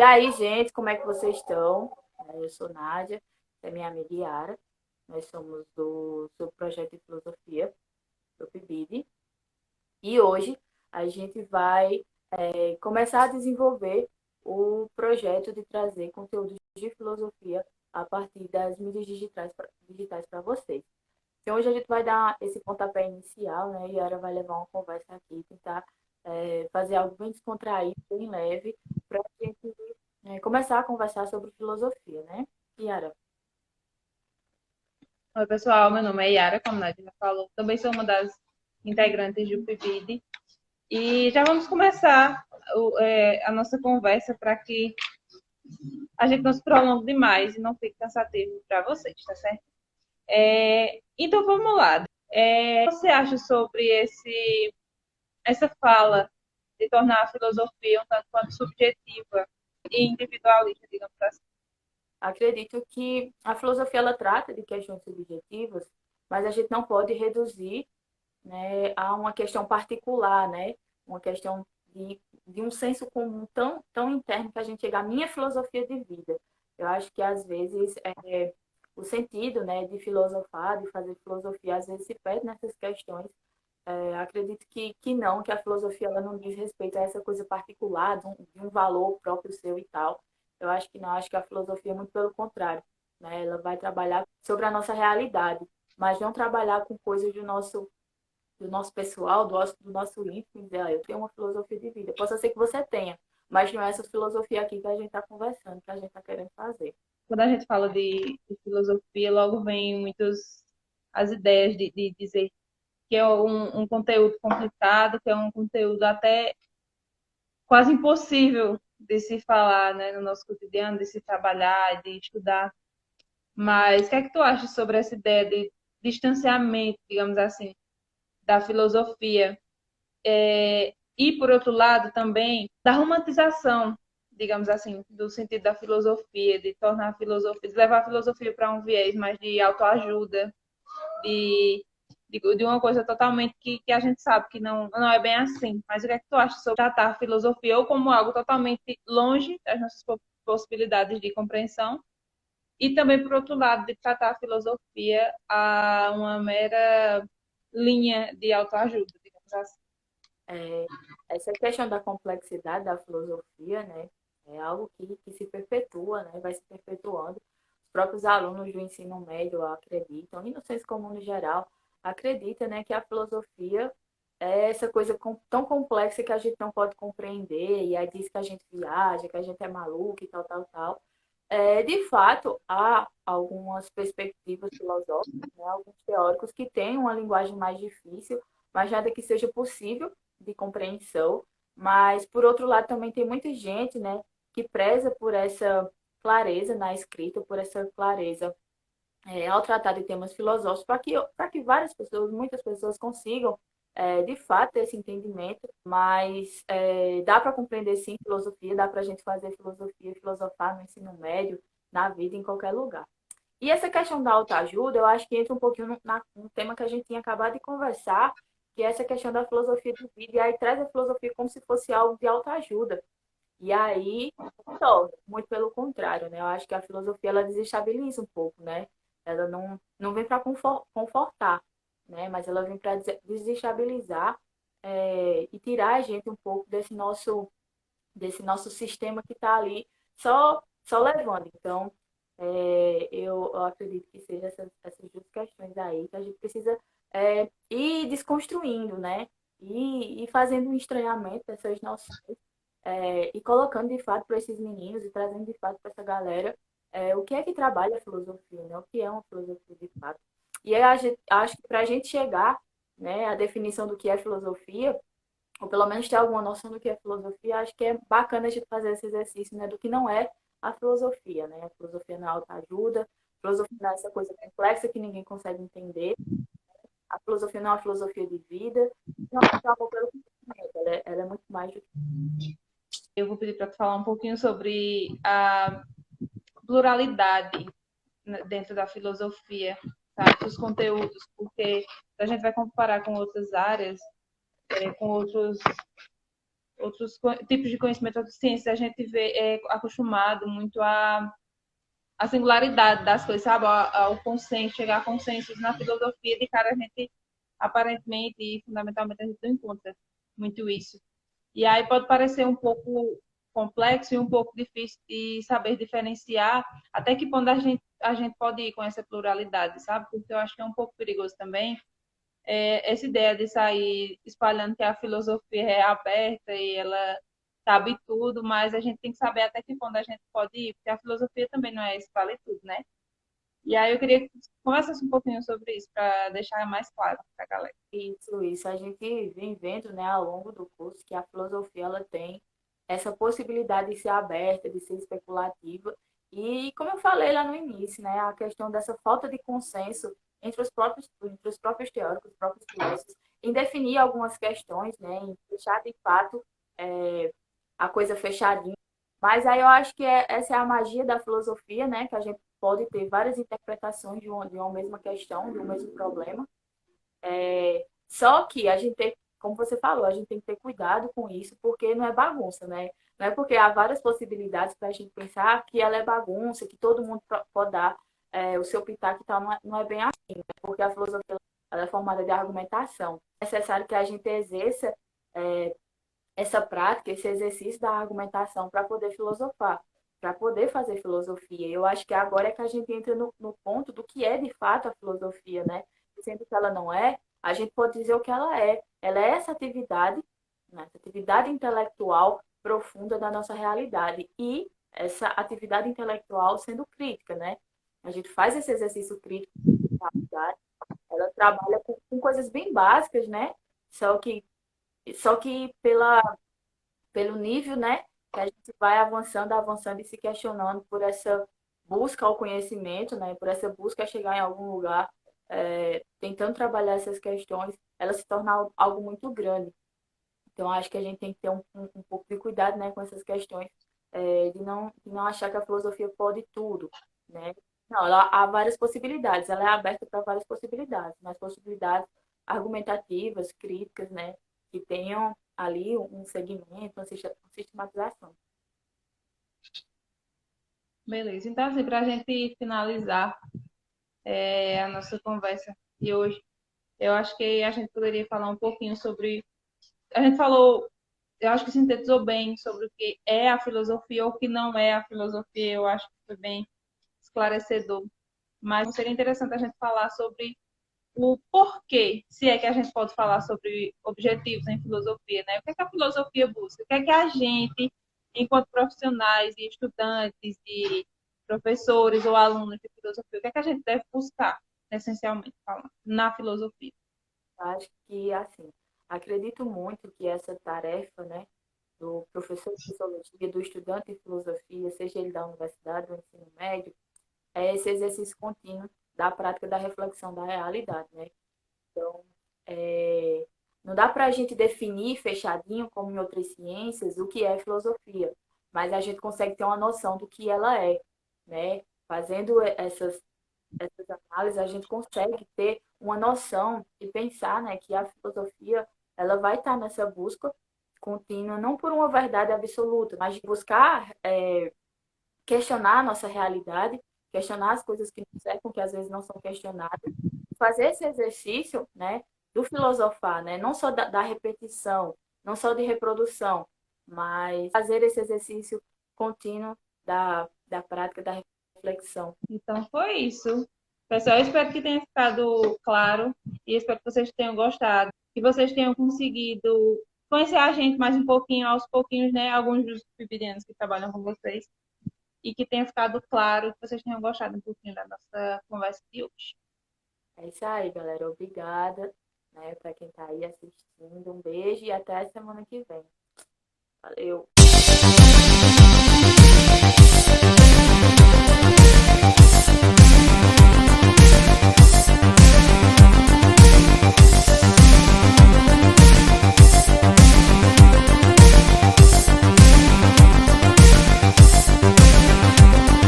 E aí, gente, como é que vocês estão? Eu sou Nádia, é minha amiga Yara. Nós somos do projeto de filosofia, do PIBID. E hoje a gente vai começar a desenvolver o projeto de trazer conteúdos de filosofia a partir das mídias digitais para vocês. Então, hoje a gente vai dar esse pontapé inicial, né? E a Yara vai levar uma conversa aqui, tentar fazer algo bem descontraído, bem leve, para a gente começar a conversar sobre filosofia, né? Yara. Oi, pessoal, meu nome é Yara, como a Nadia já falou. Também sou uma das integrantes do PIBID. E já vamos começar a nossa conversa para que a gente não se prolongue demais e não fique cansativo para vocês, tá certo? Então, vamos lá. O que você acha sobre essa fala de tornar a filosofia um tanto quanto subjetiva e individualista, digamos assim? Acredito que a filosofia ela trata de questões subjetivas, mas a gente não pode reduzir, né, a uma questão particular, né? Uma questão de um senso comum tão interno que a gente chega à minha filosofia de vida. Eu acho que às vezes o sentido, né, de filosofar, de fazer filosofia, às vezes se perde nessas questões. Acredito que não, que a filosofia ela não diz respeito a essa coisa particular, de um valor próprio seu e tal. Eu acho que não, acho que a filosofia é muito pelo contrário, né? Ela vai trabalhar sobre a nossa realidade, mas não trabalhar com coisas do nosso pessoal, do nosso íntimo, e dizer, eu tenho uma filosofia de vida. Possa ser que você tenha, mas não é essa filosofia aqui que a gente está conversando, que a gente está querendo fazer. Quando a gente fala de filosofia, logo vem muitas as ideias de dizer que é um conteúdo complicado, que é um conteúdo até quase impossível de se falar, né, no nosso cotidiano, de se trabalhar, de estudar. Mas o que é que tu acha sobre essa ideia de distanciamento, digamos assim, da filosofia? E, por outro lado, também da romantização, digamos assim, do sentido da filosofia, de tornar a filosofia, de levar a filosofia para um viés mais de autoajuda, de, de uma coisa totalmente que a gente sabe que não é bem assim. Mas o que é que tu acha sobre tratar a filosofia ou como algo totalmente longe das nossas possibilidades de compreensão? E também, por outro lado, de tratar a filosofia a uma mera linha de autoajuda, digamos assim. É, essa questão da complexidade da filosofia, né, é algo que se perpetua, né, vai se perpetuando. Os próprios alunos do ensino médio acreditam, e no senso comum no geral, acredita, né, que a filosofia é essa coisa tão complexa que a gente não pode compreender, e aí diz que a gente viaja, que a gente é maluco e tal, tal, tal. De fato, há algumas perspectivas filosóficas, né, alguns teóricos que têm uma linguagem mais difícil, mas nada que seja possível de compreensão. Mas, por outro lado, também tem muita gente, né, que preza por essa clareza na escrita, por essa clareza ao tratar de temas filosóficos, para que várias pessoas, muitas pessoas consigam, de fato, ter esse entendimento, mas dá para compreender, sim, filosofia, dá para a gente fazer filosofia, filosofar no ensino médio, na vida, em qualquer lugar. E essa questão da autoajuda, eu acho que entra um pouquinho no tema que a gente tinha acabado de conversar, que é essa questão da filosofia de vida, e aí traz a filosofia como se fosse algo de autoajuda. E aí, não, muito pelo contrário, né? Eu acho que a filosofia ela desestabiliza um pouco, né? Ela não vem para confortar, né? Mas ela vem para desestabilizar e tirar a gente um pouco desse nosso sistema que está ali só levando. Então, eu acredito que seja essas duas questões aí que a gente precisa ir desconstruindo, né? E fazendo um estranhamento dessas noções e colocando de fato para esses meninos e trazendo de fato para essa galera o que é que trabalha a filosofia, né? O que é uma filosofia de fato. E aí acho que para a gente chegar, né, à definição do que é filosofia, ou pelo menos ter alguma noção do que é filosofia, acho que é bacana a gente fazer esse exercício, né, do que não é a filosofia, né? A filosofia não é autoajuda, a filosofia não é essa coisa complexa que ninguém consegue entender, a filosofia não é uma filosofia de vida, não é algo pelo conhecimento, ela é muito mais do que Eu vou pedir para tu falar um pouquinho sobre a pluralidade dentro da filosofia, tá? Dos conteúdos, porque a gente vai comparar com outras áreas, com outros tipos de conhecimento, outras ciências, a gente é acostumado muito a singularidade das coisas, sabe? Ao consenso, chegar a consensos na filosofia, de cara a gente, aparentemente e fundamentalmente, a gente não encontra muito isso. E aí pode parecer um pouco complexo e um pouco difícil de saber diferenciar até que ponto a gente pode ir com essa pluralidade, sabe? Porque eu acho que é um pouco perigoso também essa ideia de sair espalhando que a filosofia é aberta e ela sabe tudo, mas a gente tem que saber até que ponto a gente pode ir, porque a filosofia também não é isso, vale tudo, né? E aí eu queria que você conversasse um pouquinho sobre isso, para deixar mais claro para a galera. Isso. A gente vem vendo, né, ao longo do curso que a filosofia ela tem essa possibilidade de ser aberta, de ser especulativa. E, como eu falei lá no início, né, a questão dessa falta de consenso entre os próprios teóricos, os próprios filósofos, em definir algumas questões, né, em deixar de fato a coisa fechadinha. Mas aí eu acho que essa é a magia da filosofia, né, que a gente pode ter várias interpretações de uma mesma questão, de um mesmo problema. Só que a gente tem, como você falou, a gente tem que ter cuidado com isso, porque não é bagunça, né? Não é porque há várias possibilidades para a gente pensar que ela é bagunça, que todo mundo pode dar o seu pitaco e tal, não é bem assim, né? Porque a filosofia ela é formada de argumentação. É necessário que a gente exerça é, essa prática, esse exercício da argumentação para poder filosofar, para poder fazer filosofia. Eu acho que agora é que a gente entra no ponto do que é de fato a filosofia, né? Sendo que ela não é, a gente pode dizer o que ela é. Ela é essa atividade, né? Essa atividade intelectual profunda da nossa realidade e essa atividade intelectual sendo crítica, né? A gente faz esse exercício crítico da realidade, ela trabalha com coisas bem básicas, né? Só que pelo nível, né, que a gente vai avançando, avançando e se questionando por essa busca ao conhecimento, né, por essa busca a chegar em algum lugar, tentando trabalhar essas questões, ela se torna algo muito grande. Então, acho que a gente tem que ter um pouco de cuidado, né, com essas questões, de não achar que a filosofia pode tudo, né? Não, há várias possibilidades, ela é aberta para várias possibilidades, mas possibilidades argumentativas, críticas, né, que tenham ali um segmento, uma sistematização. Beleza. Então, assim, para a gente finalizar a nossa conversa de hoje, eu acho que a gente poderia falar um pouquinho sobre. A gente falou, eu acho que sintetizou bem sobre o que é a filosofia ou o que não é a filosofia, eu acho que foi bem esclarecedor. Mas seria interessante a gente falar sobre o porquê, se é que a gente pode falar sobre objetivos em filosofia, né? O que é que a filosofia busca? O que é que a gente, enquanto profissionais e estudantes e professores ou alunos de filosofia, o que é que a gente deve buscar, essencialmente falando, na filosofia? Acho que, assim, acredito muito que essa tarefa, né, do professor de sociologia, do estudante de filosofia, seja ele da universidade ou ensino médio, é esse exercício contínuo da prática da reflexão da realidade, né? Então, não dá para a gente definir fechadinho, como em outras ciências, o que é filosofia, mas a gente consegue ter uma noção do que ela é, né? Fazendo essas análises, a gente consegue ter uma noção e pensar, né, que a filosofia ela vai estar nessa busca contínua, não por uma verdade absoluta, mas de buscar questionar a nossa realidade, questionar as coisas que nos cercam, que às vezes não são questionadas, fazer esse exercício, né, do filosofar, né, não só da repetição, não só de reprodução, mas fazer esse exercício contínuo da prática da reflexão. Então, foi isso. Pessoal, eu espero que tenha ficado claro e espero que vocês tenham gostado, que vocês tenham conseguido conhecer a gente mais um pouquinho, aos pouquinhos, né? Alguns dos vividianos que trabalham com vocês e que tenha ficado claro que vocês tenham gostado um pouquinho da nossa conversa de hoje. É isso aí, galera. Obrigada, né, para quem está aí assistindo. Um beijo e até a semana que vem. Valeu!